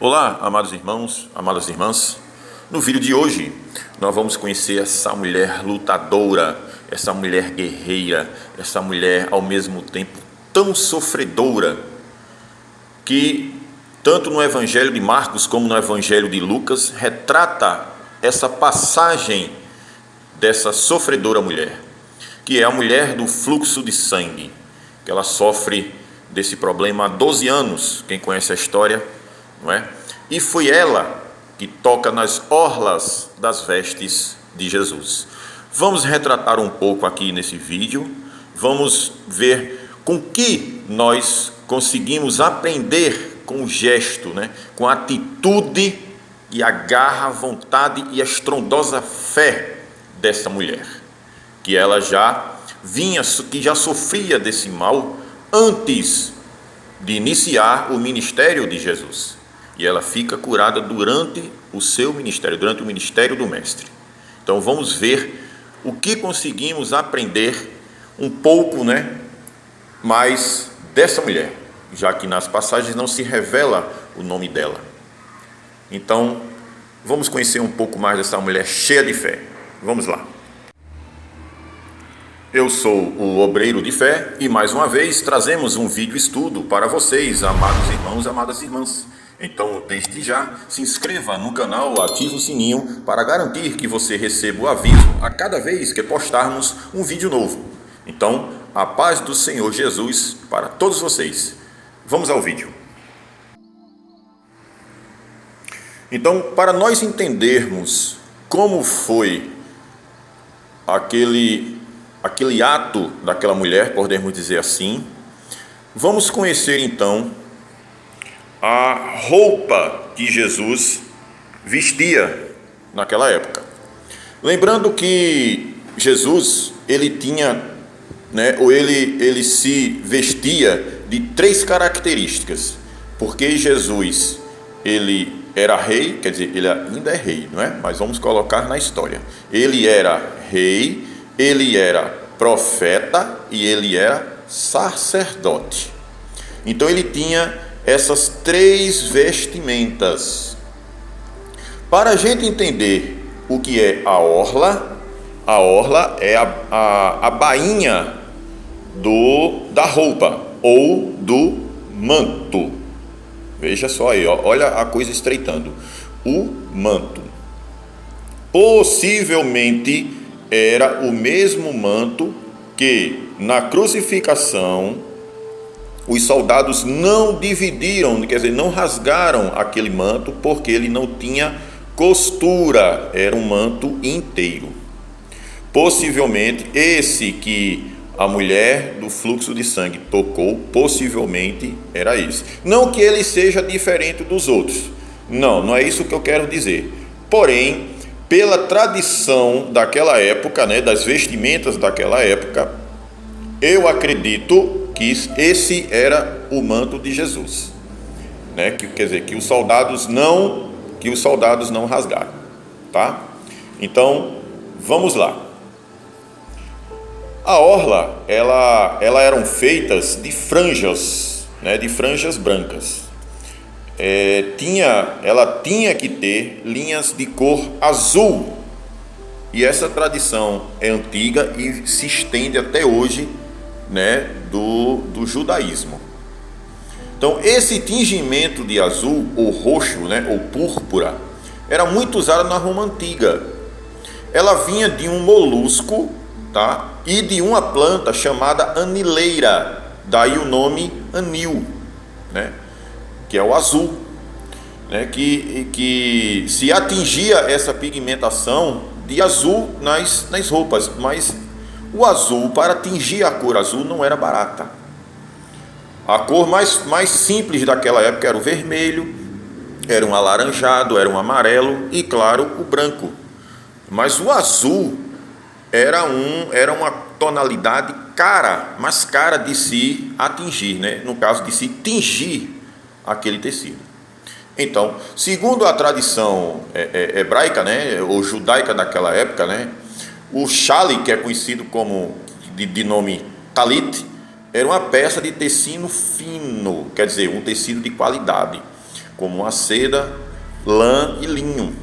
Olá, amados irmãos, amadas irmãs. No vídeo de hoje, nós vamos conhecer essa mulher lutadora, essa mulher guerreira, essa mulher ao mesmo tempo tão sofredora, que tanto no Evangelho de Marcos como no Evangelho de Lucas retrata essa passagem dessa sofredora mulher, que é a mulher do fluxo de sangue, que ela sofre desse problema há 12 anos, quem conhece a história, não é? E foi ela que toca nas orlas das vestes de Jesus. Vamos retratar um pouco aqui nesse vídeo, vamos ver com que nós conseguimos aprender com o gesto, né? Com a atitude e a garra, a vontade e a estrondosa fé dessa mulher, que ela já vinha, que já sofria desse mal antes de iniciar o ministério de Jesus. E ela fica curada durante o seu ministério, durante o ministério do Mestre. Então vamos ver o que conseguimos aprender um pouco, mais dessa mulher, já que nas passagens não se revela o nome dela. Então vamos conhecer um pouco mais dessa mulher cheia de fé. Vamos lá. Eu sou o Obreiro de Fé e mais uma vez trazemos um vídeo estudo para vocês, amados irmãos, amadas irmãs. Então, desde já, se inscreva no canal, ative o sininho para garantir que você receba o aviso a cada vez que postarmos um vídeo novo. Então, a paz do Senhor Jesus para todos vocês. Vamos ao vídeo. Então, para nós entendermos como foi aquele ato daquela mulher, podemos dizer assim, vamos conhecer então a roupa que Jesus vestia naquela época. Lembrando que Jesus, ele tinha, ele se vestia de 3 características, porque Jesus, ele era rei, quer dizer, ele ainda é rei, não é? Mas vamos colocar na história. Ele era rei, ele era profeta e ele era sacerdote. Então ele tinha essas 3 vestimentas. Para a gente entender o que é a orla é a bainha da roupa ou do manto. Veja só aí, olha a coisa estreitando. O manto. Possivelmente era o mesmo manto que na crucificação os soldados não dividiram, quer dizer, não rasgaram aquele manto porque ele não tinha costura, era um manto inteiro. Possivelmente esse que a mulher do fluxo de sangue tocou, possivelmente era esse. Não que ele seja diferente dos outros, não é isso que eu quero dizer. Porém, pela tradição daquela época, das vestimentas daquela época, eu acredito que esse era o manto de Jesus, quer dizer, que os soldados não rasgaram, tá? Então, vamos lá. A orla, ela eram feitas de franjas, de franjas brancas. Ela tinha que ter linhas de cor azul, e essa tradição é antiga e se estende até hoje, do judaísmo. Então esse tingimento de azul ou roxo, ou púrpura, era muito usado na Roma antiga. Ela vinha de um molusco, tá? E de uma planta chamada anileira, daí o nome anil, que é o azul, que se atingia essa pigmentação de azul nas roupas, mas o azul, para atingir a cor azul, não era barata. A cor mais simples daquela época era o vermelho, era um alaranjado, era um amarelo e, claro, o branco. Mas o azul era uma tonalidade mais cara de se atingir, no caso de se tingir aquele tecido. Então, segundo a tradição hebraica, ou judaica daquela época, o chale, que é conhecido como de nome talit, era uma peça de tecido fino, quer dizer, um tecido de qualidade. como a seda, lã e linho.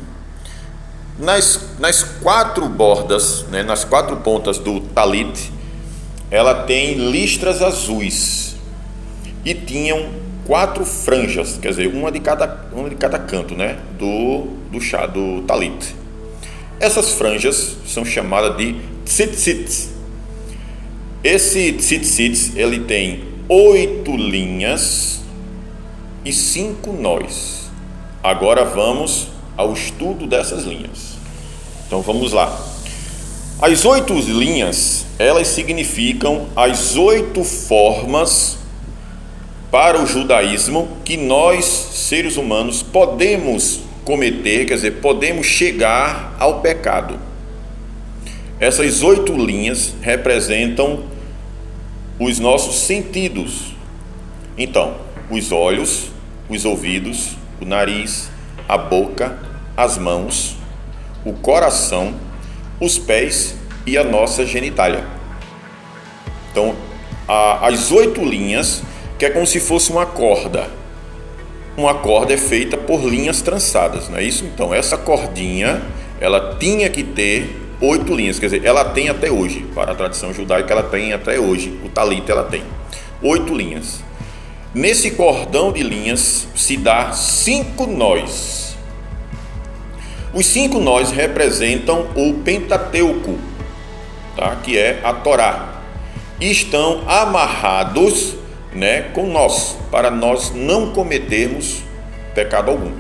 Nas quatro bordas, né, nas quatro pontas do talit, ela tem listras azuis e tinham 4 franjas, quer dizer, uma de cada canto, né, do talit. Essas franjas são chamadas de tzitzits. Esse tzitzits, ele tem 8 linhas e 5 nós. Agora vamos ao estudo dessas linhas. Então vamos lá. As 8 linhas, elas significam as 8 formas para o judaísmo que nós, seres humanos, podemos cometer, quer dizer, podemos chegar ao pecado. Essas 8 linhas representam os nossos sentidos. Então, os olhos, os ouvidos, o nariz, a boca, as mãos, o coração, os pés e a nossa genitália. Então, as 8 linhas, que é como se fosse uma corda. Uma corda é feita por linhas trançadas, não é isso? Então, essa cordinha, ela tinha que ter 8 linhas, quer dizer, ela tem até hoje, para a tradição judaica, ela tem até hoje, o talit ela tem 8 linhas. Nesse cordão de linhas se dá 5 nós. Os 5 nós representam o Pentateuco, tá? Que é a Torá, e estão amarrados, né, com nós, para nós não cometermos pecado algum.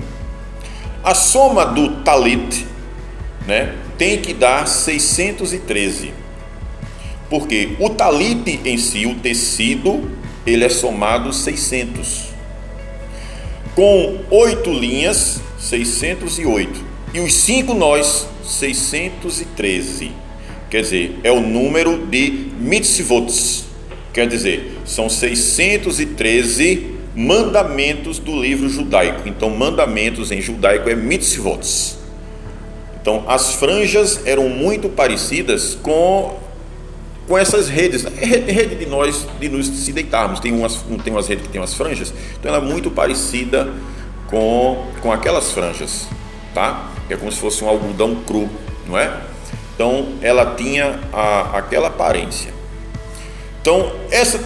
A soma do talit, né, tem que dar 613, porque o talit em si, o tecido, ele é somado 600. Com 8 linhas, 608. E os 5 nós, 613. Quer dizer, é o número de mitzvot. Quer dizer, são 613 mandamentos do livro judaico. Então, mandamentos em judaico é mitzvot. Então, as franjas eram muito parecidas com essas redes, rede de nós de nos se deitarmos. Tem umas redes que tem umas franjas, então ela é muito parecida com aquelas franjas, tá? É como se fosse um algodão cru, não é? Então ela tinha aquela aparência. Então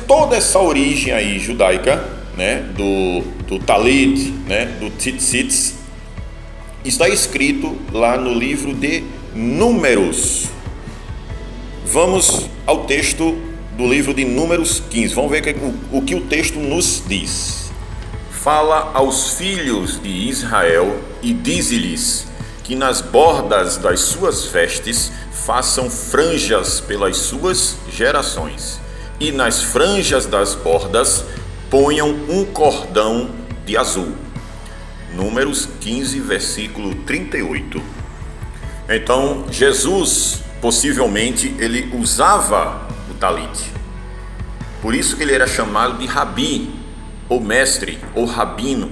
toda essa origem aí judaica, né, do talit, né, do tzitzits, está escrito lá no livro de Números. Vamos ao texto do livro de Números 15. Vamos ver o que o texto nos diz. Fala aos filhos de Israel e dize-lhes que nas bordas das suas vestes façam franjas pelas suas gerações, e nas franjas das bordas ponham um cordão de azul. Números 15, versículo 38. Então, Jesus, possivelmente, ele usava o talit. Por isso que ele era chamado de rabi, ou mestre, ou rabino.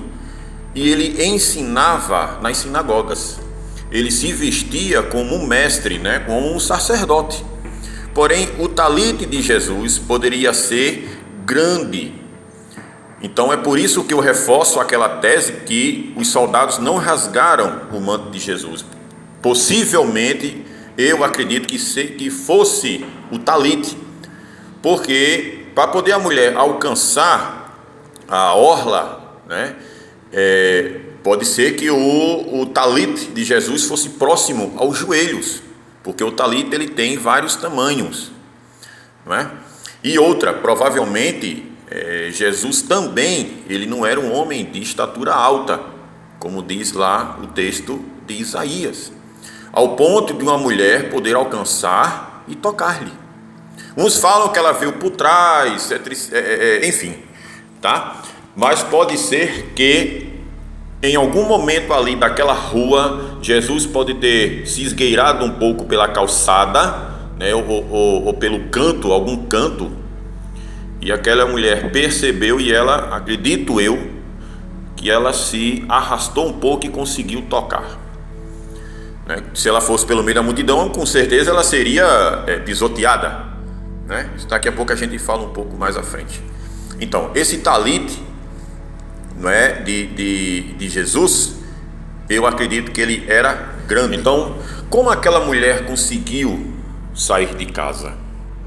E ele ensinava nas sinagogas. Ele se vestia como um mestre, né? Como um sacerdote. Porém, o talit de Jesus poderia ser grande. Então é por isso que eu reforço aquela tese que os soldados não rasgaram o manto de Jesus. Possivelmente, eu acredito que fosse o talit, porque para poder a mulher alcançar a orla, né, pode ser que o talit de Jesus fosse próximo aos joelhos, porque o talit ele tem vários tamanhos, não é? E outra, provavelmente Jesus também, ele não era um homem de estatura alta, como diz lá o texto de Isaías, ao ponto de uma mulher poder alcançar e tocar-lhe. Uns falam que ela veio por trás, enfim, tá? Mas pode ser que em algum momento ali daquela rua, Jesus pode ter se esgueirado um pouco pela calçada, né, ou pelo canto, algum canto, e aquela mulher percebeu e ela, acredito eu, que ela se arrastou um pouco e conseguiu tocar. Se ela fosse pelo meio da multidão, com certeza ela seria pisoteada, né? Daqui a pouco a gente fala um pouco mais à frente. Então, esse talit, não é, de Jesus, eu acredito que ele era grande. Então, como aquela mulher conseguiu sair de casa,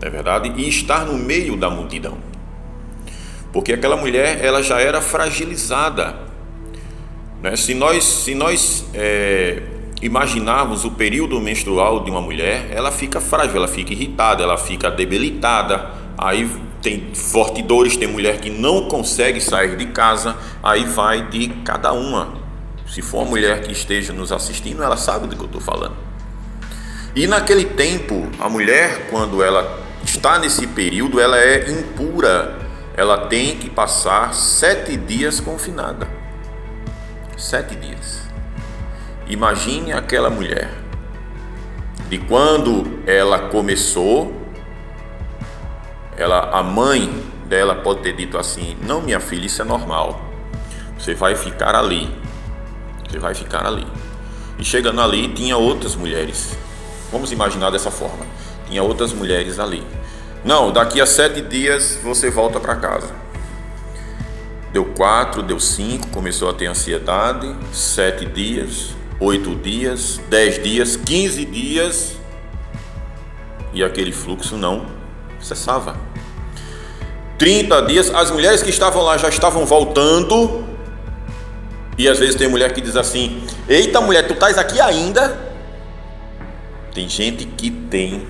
não é verdade? E estar no meio da multidão? Porque aquela mulher, ela já era fragilizada, né? Se nós imaginarmos o período menstrual de uma mulher, ela fica frágil, ela fica irritada, ela fica debilitada, aí tem fortes dores, tem mulher que não consegue sair de casa, aí vai de cada uma. Se for uma mulher que esteja nos assistindo, ela sabe do que eu estou falando. E naquele tempo, a mulher, quando ela está nesse período, ela é impura, ela tem que passar 7 dias confinada. 7 dias. Imagine aquela mulher, de quando ela começou, a mãe dela pode ter dito assim: não, minha filha, isso é normal, você vai ficar ali, E chegando ali, tinha outras mulheres, vamos imaginar dessa forma, tinha outras mulheres ali. Não, daqui a 7 dias você volta para casa. Deu 4, deu 5, começou a ter ansiedade. 7 dias, 8 dias, 10 dias, 15 dias, e aquele fluxo não cessava. 30 dias, as mulheres que estavam lá já estavam voltando, e às vezes tem mulher que diz assim: eita mulher, tu estás aqui ainda? Tem gente que tem,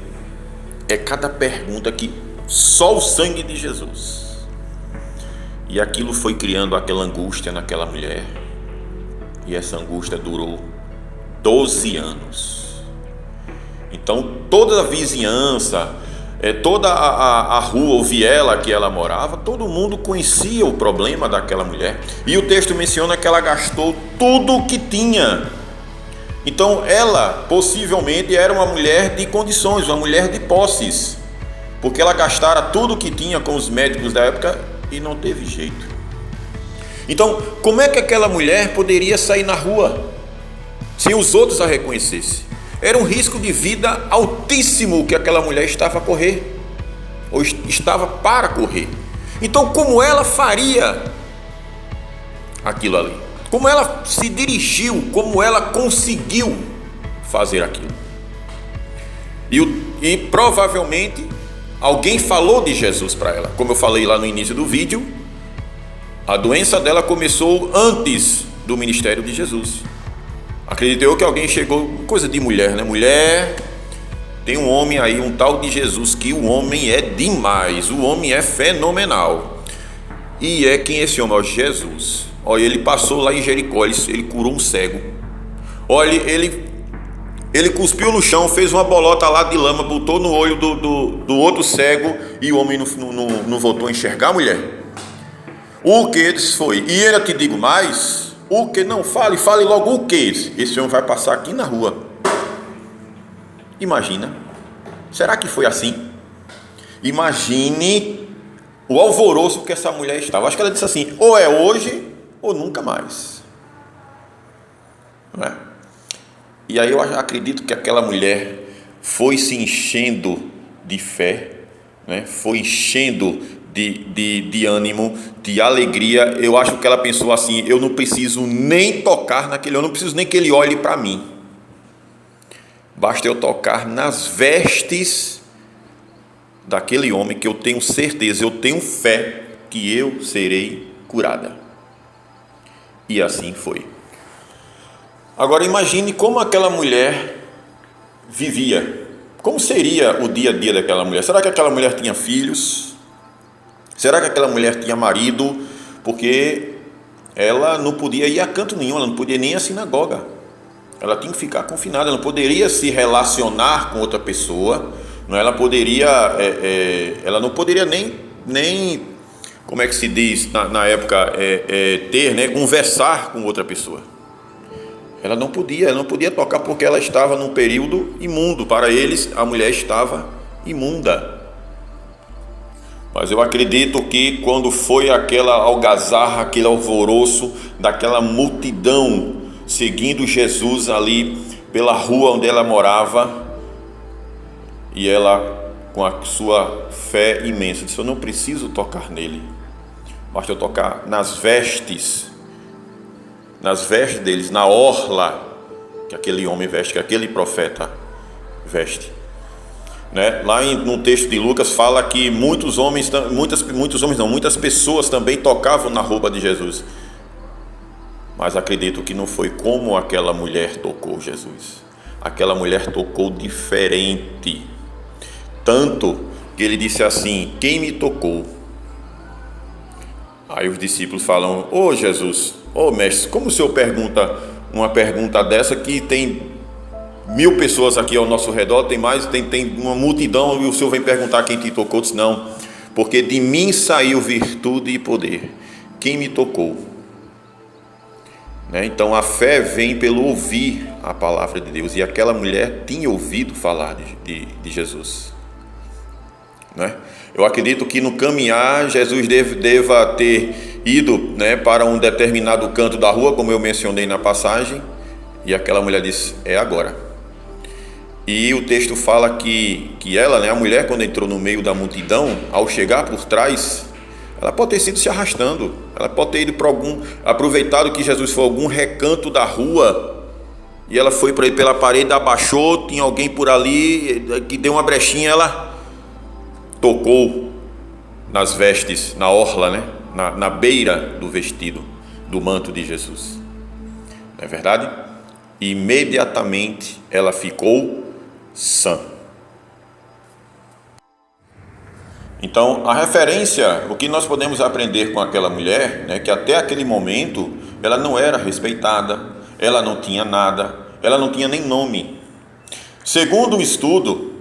cada pergunta que só o sangue de Jesus. E aquilo foi criando aquela angústia naquela mulher, e essa angústia durou 12 anos. Então toda a vizinhança, toda a rua ou viela que ela morava, todo mundo conhecia o problema daquela mulher. E o texto menciona que ela gastou tudo o que tinha. Então ela possivelmente era uma mulher de condições, uma mulher de posses, porque ela gastara tudo o que tinha com os médicos da época e não teve jeito. Então, como é que aquela mulher poderia sair na rua sem os outros a reconhecessem? Era um risco de vida altíssimo que aquela mulher estava a correr, ou estava para correr. Então, como ela faria aquilo ali? Como ela se dirigiu, como ela conseguiu fazer aquilo? E provavelmente alguém falou de Jesus para ela. Como eu falei lá no início do vídeo, a doença dela começou antes do ministério de Jesus. Acredito eu que alguém chegou, coisa de mulher, né? Mulher, tem um homem aí, um tal de Jesus, que o homem é demais, o homem é fenomenal. E quem é esse homem? É Jesus. Olha, ele passou lá em Jericó, ele curou um cego. Olha, ele cuspiu no chão, fez uma bolota lá de lama, botou no olho do outro cego, e o homem não voltou a enxergar, mulher. O que foi? E eu te digo mais, o que não fale logo o que? Esse homem vai passar aqui na rua. Imagina, será que foi assim? Imagine o alvoroço que essa mulher estava. Acho que ela disse assim: ou é hoje ou nunca mais, não é? E aí eu acredito que aquela mulher foi se enchendo de fé, né? Foi enchendo de ânimo, de alegria. Eu acho que ela pensou assim: eu não preciso nem tocar naquele, eu não preciso nem que ele olhe para mim, basta eu tocar nas vestes daquele homem, que eu tenho certeza, eu tenho fé que eu serei curada. E assim foi. Agora imagine como aquela mulher vivia. Como seria o dia a dia daquela mulher? Será que aquela mulher tinha filhos? Será que aquela mulher tinha marido? Porque ela não podia ir a canto nenhum, ela não podia nem ir à sinagoga. Ela tinha que ficar confinada, ela não poderia se relacionar com outra pessoa, não, ela não poderia nem como é que se diz na época, ter, né, conversar com outra pessoa. Ela não podia tocar, porque ela estava num período imundo. Para eles, a mulher estava imunda. Mas eu acredito que quando foi aquela algazarra, aquele alvoroço daquela multidão seguindo Jesus ali pela rua onde ela morava, e ela, com a sua fé imensa, disse: eu não preciso tocar nele, basta eu tocar nas vestes nas vestes deles, na orla que aquele homem veste, que aquele profeta veste, né? Lá no texto de Lucas fala que muitas pessoas também tocavam na roupa de Jesus, mas acredito que não foi como aquela mulher tocou Jesus. Aquela mulher tocou diferente, tanto que ele disse assim: quem me tocou? Aí os discípulos falam: ô Jesus, ô mestre, como o senhor pergunta uma pergunta dessa que tem 1000 pessoas aqui ao nosso redor, tem uma multidão, e o senhor vem perguntar quem te tocou? Diz: não, porque de mim saiu virtude e poder. Quem me tocou? Né? Então a fé vem pelo ouvir a palavra de Deus, e aquela mulher tinha ouvido falar de Jesus, né? Eu acredito que no caminhar Jesus deva ter ido, né, para um determinado canto da rua, como eu mencionei na passagem, e aquela mulher disse: é agora. E o texto fala que ela, né, a mulher, quando entrou no meio da multidão, ao chegar por trás, ela pode ter sido se arrastando, ela pode ter ido para aproveitado que Jesus foi a algum recanto da rua, e ela foi para ele pela parede, abaixou, tinha alguém por ali que deu uma brechinha, ela tocou nas vestes, na orla, né? Na beira do vestido, do manto de Jesus, não é verdade? E imediatamente ela ficou sã. Então a referência, o que nós podemos aprender com aquela mulher, né, que até aquele momento ela não era respeitada, ela não tinha nada, ela não tinha nem nome. Segundo o estudo,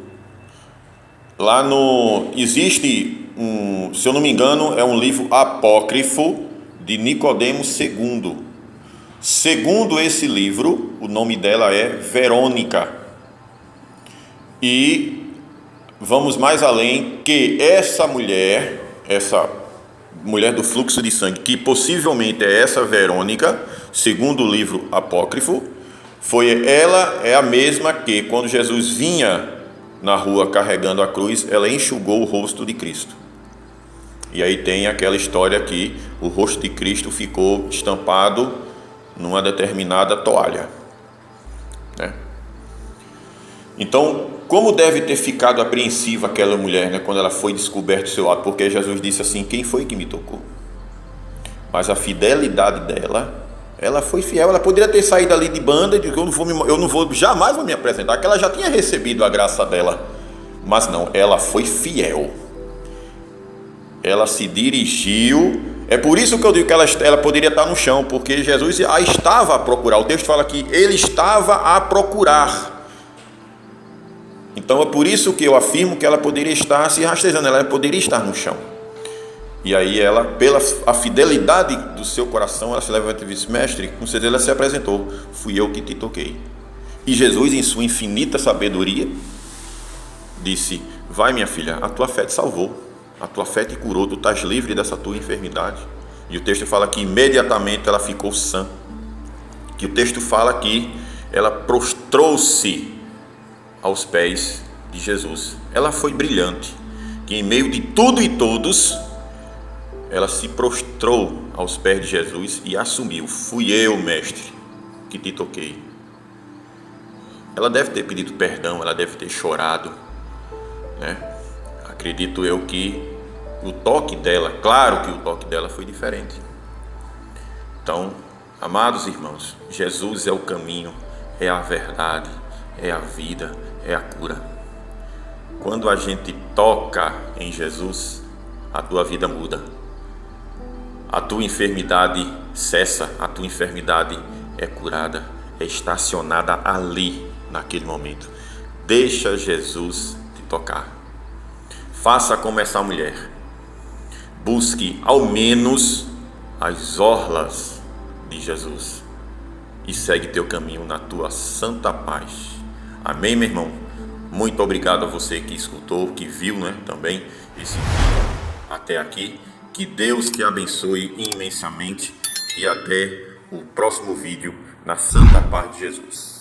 existe se eu não me engano, é um livro apócrifo de Nicodemos II. Segundo esse livro, o nome dela é Verônica. E vamos mais além, que essa mulher do fluxo de sangue, que possivelmente é essa Verônica, segundo o livro apócrifo, ela é a mesma que, quando Jesus vinha na rua carregando a cruz, ela enxugou o rosto de Cristo. E aí tem aquela história que o rosto de Cristo ficou estampado numa determinada toalha, né? Então, como deve ter ficado apreensiva aquela mulher, né, quando ela foi descoberto o seu ato, porque Jesus disse assim: quem foi que me tocou? Mas a fidelidade dela, ela foi fiel. Ela poderia ter saído ali de banda e dito: jamais vou me apresentar, que ela já tinha recebido a graça dela. Mas não, ela foi fiel. Ela se dirigiu. É por isso que eu digo que ela poderia estar no chão, porque Jesus a estava a procurar. O texto fala que ele estava a procurar. Então é por isso que eu afirmo que ela poderia estar se rastejando, ela poderia estar no chão. E aí ela, pela a fidelidade do seu coração, ela se levanta e disse: mestre, com certeza ela se apresentou: fui eu que te toquei. E Jesus, em sua infinita sabedoria, disse: vai, minha filha, a tua fé te salvou, a tua fé te curou, tu estás livre dessa tua enfermidade. E o texto fala que imediatamente ela ficou sã. Que o texto fala que ela prostrou-se aos pés de Jesus. Ela foi brilhante, que em meio de tudo e todos, ela se prostrou aos pés de Jesus e assumiu: fui eu, mestre, que te toquei. Ela deve ter pedido perdão, ela deve ter chorado, né? Acredito eu que o toque dela, claro que o toque dela foi diferente. Então, amados irmãos, Jesus é o caminho, é a verdade, é a vida, é a cura. Quando a gente toca em Jesus, a tua vida muda. A tua enfermidade cessa, a tua enfermidade é curada, é estacionada ali, naquele momento. Deixa Jesus te tocar. Faça como essa mulher. Busque ao menos as orlas de Jesus e segue teu caminho na tua santa paz. Amém, meu irmão? Muito obrigado a você que escutou, que viu, né, também esse vídeo até aqui. Que Deus te abençoe imensamente e até o próximo vídeo na santa paz de Jesus.